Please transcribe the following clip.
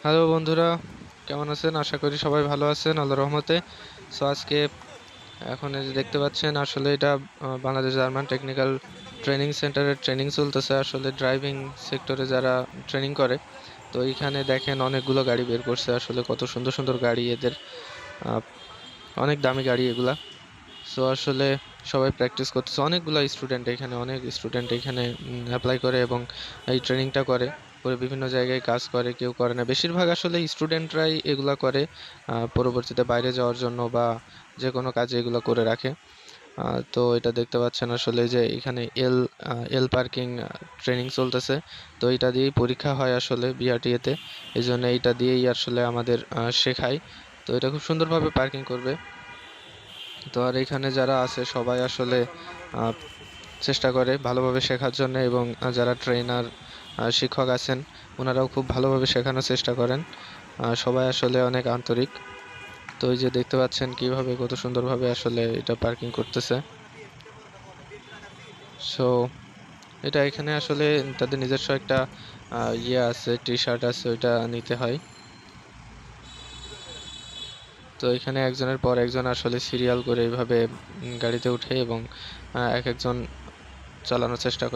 Hello বন্ধুরা, কেমন আছেন? আশা করি সবাই ভালো আছেন আল্লাহর রহমতে। সো আজকে এখন এই যে দেখতে পাচ্ছেন, আসলে এটা বাংলাদেশ জার্মান টেকনিক্যাল ট্রেনিং সেন্টারের ট্রেনিং চলতেছে। আসলে ড্রাইভিং সেক্টরে যারা ট্রেনিং করে, তো এইখানে দেখেন অনেকগুলো গাড়ি বের করছে। আসলে কত সুন্দর সুন্দর গাড়ি এদের, আহ, অনেক দামি গাড়ি এগুলা। সো আসলে সবাই প্র্যাকটিস করতেছে, অনেকগুলো স্টুডেন্ট এখানে, অনেক স্টুডেন্ট এখানে অ্যাপ্লাই করে এবং এই ট্রেনিংটা করে করে বিভিন্ন জায়গায় কাজ করে, কেউ করে না, বেশিরভাগ আসলে স্টুডেন্টরাই এগুলা করে পরবর্তীতে বাইরে যাওয়ার জন্য বা যে কোনো কাজে এগুলো করে রাখে। তো এটা দেখতে পাচ্ছেন আসলে যে এখানে এল পার্কিং ট্রেনিং চলতেছে। তো এটা দিয়েই পরীক্ষা হয় আসলে বিআরটিএ তে, এই জন্য এইটা দিয়েই আসলে আমাদের শেখায়। তো এটা খুব সুন্দরভাবে পার্কিং করবে। তো আর এখানে যারা আছে সবাই আসলে আহ, চেষ্টা করে ভালোভাবে শেখার জন্য, এবং যারা ট্রেনার শিক্ষক আছেন ওনারাও খুব ভালোভাবে শেখানোর চেষ্টা করেন। সবাই আসলে অনেক আন্তরিক। তো এই যে দেখতে পাচ্ছেন কিভাবে কত সুন্দরভাবে আসলে এটা পার্কিং করতেছে। সো এটা এখানে আসলে তাদের নিজস্ব একটা ইয়ে আছে, টি শার্ট আছে, ওইটা নিতে হয়। তো এখানে একজনের পর একজন আসলে সিরিয়াল করে এইভাবে গাড়িতে উঠে এবং এক একজন চালানোর চেষ্টা করে।